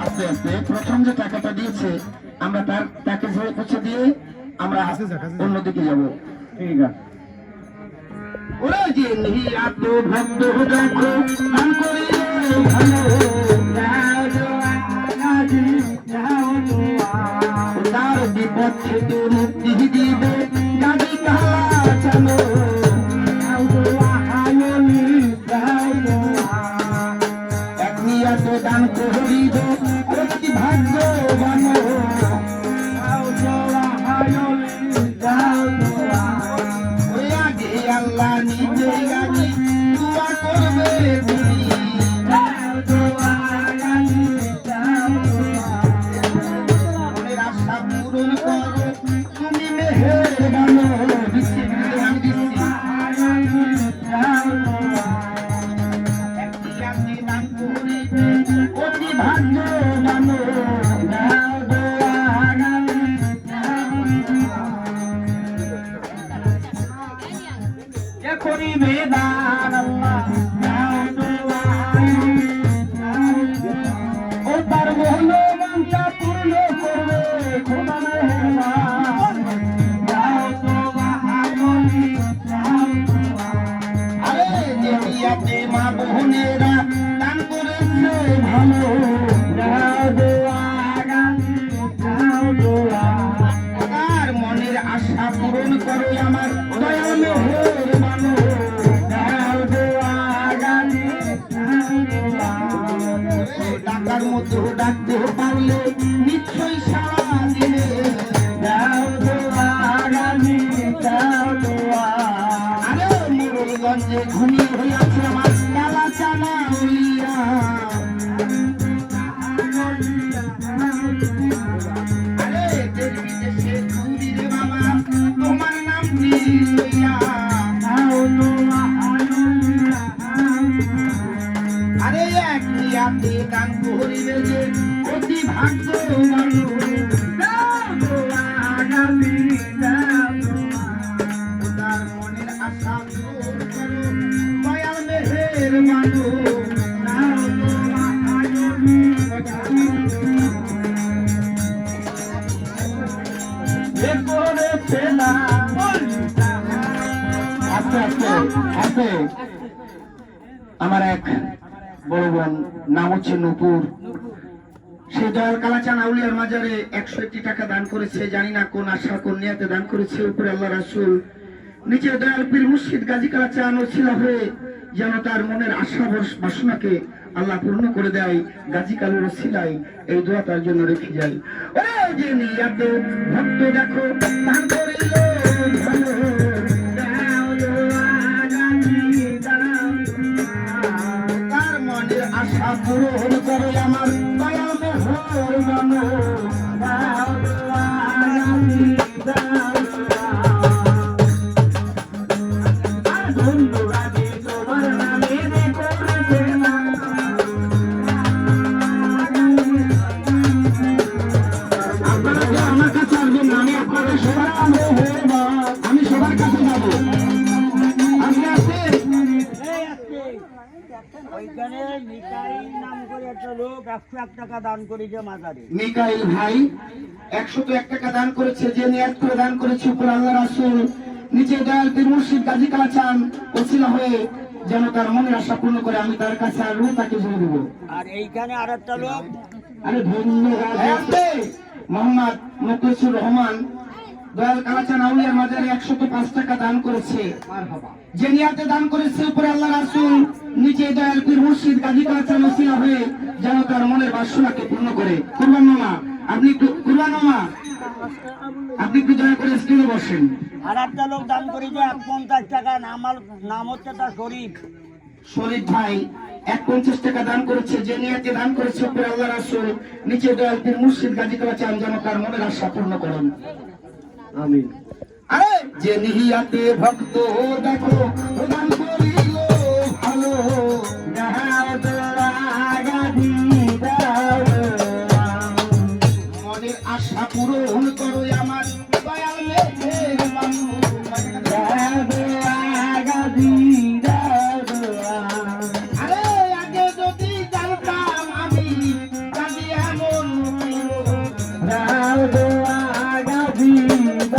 আস্তে আস্তে প্রথম যে টাকাটা দিয়েছে আমরা তাকে ঝরে পৌঁছে দিয়ে আমরা অন্যদিকে যাব। ঠিক আছে। ওরা যে নিহিয়াত ভক্ত দেখো নাম করিলে ভালো তার বিপদ থেকে মুক্তি দিবে গাড়ি কালা চালো এক নিয়াত দান করিব অতি ভাগ্যবান আল্লাহ নিজে গানি দোয়া করবে মনের আশা পূরণ করো তুমি মেহেরবান দিচ্ছি দান করিবে অতি ভাগ্যবান করিবে দান আল্লাহ ও তার মহল মনটা পূর্ণ করবে খোদা মেহেরবান আরে যে নিয়াতে মা বোনেরা দান করেছে ভালো তার মনের আশা পূরণ করো আমার দয়াল মেহেরবান ডাকার মতো ডাকতে পারলে নিশ্চয়ই সারা দিনে আরে মোরলগঞ্জে ঘুমিয়ে হইয়াছে আমার কালা চানা উলিয়া আরে দেশ বিদেশে ঘুরি রে বাবা তোমার নামটি লইয়া আরে এক নিয়াতে গান করিবে যে অতি ভাগ্যবান তার মনের আশা পূরণ করো দয়াল মেহেরবান আস্তে আস্তে আস্তে আমার এক বড় বোন নাম হচ্ছে নূপুর, সে দয়াল কালাচান আউলিয়ার মাজারে 101 টাকা দান করেছে। জানি না কোন আশা কোন নিয়াতে দান করেছে। উপরে আল্লাহ রাসূল, নিচে দয়াল পীর মুর্শিদ গাজী কালাচান ওসিলা হয়ে যেন তার মনের আশা বাসনাকে আল্লাহ পূর্ণ করে দেয়। গাজী কালুর ওসিলায় এই দোয়া তার জন্য রেখে যাই। ওরে যে নিয়াতে ভক্ত দেখো দান করিল ভালো আশা পূরণ করে আমার দয়াল মেহেরবান আপনারা যে আমার কাছে আসবেন না, আমি আপনাদের সবার আমি সবার কাছে যাবো। আপনি আসবেন ওইখানে মিকাইল নাম করে একটা লোক 101 টাকা দান করেছে মাজারে। মিকাইল ভাই 101 টাকা দান করেছে। যে নিয়াত করে দান করেছে উপর আল্লাহ রাসূল, নিচে দয়াল পীর মুর্শিদ গাজী কালাচান ওসিলা হয়ে যেন তার মনের আশা পূর্ণ করে। আমি তার কাছে আসবো, তাকে জমে দেবো। আর এইখানে আরেকটা লোক, আরে ধন্যবাদ, মোহাম্মদ মুখলিসুর রহমান দয়াল কালাচান আউলিয়ার মাজারে 105 টাকা দান করেছে। যে নিয়াতে দান করেছে উপরে আল্লাহ রাসূল, নিচে দয়াল পীর মুর্শিদ গাজী কালাচান ওসিলা হয়ে যেন তার মনের বাসনাকে পূর্ণ করে। কুরবান মামা আপনি একটু, কুরবান মামা আপনি একটু দয়া করে স্ক্রিনে বসেন। আর একটা লোক দান করেছে 150 টাকা, নাম হচ্ছে তার শরীফ। শরীফ ভাই 150 টাকা দান করেছে। যে নিয়াতে দান করেছে উপরে আল্লাহ রাসূল, নিচে দয়াল পীর মুর্শিদ গাজী কালাচান যেন তার মনের আশা পূর্ণ করেন। আমিন। আরে যে নিহিয়াতে ভক্ত দেখো দান করিল ভালো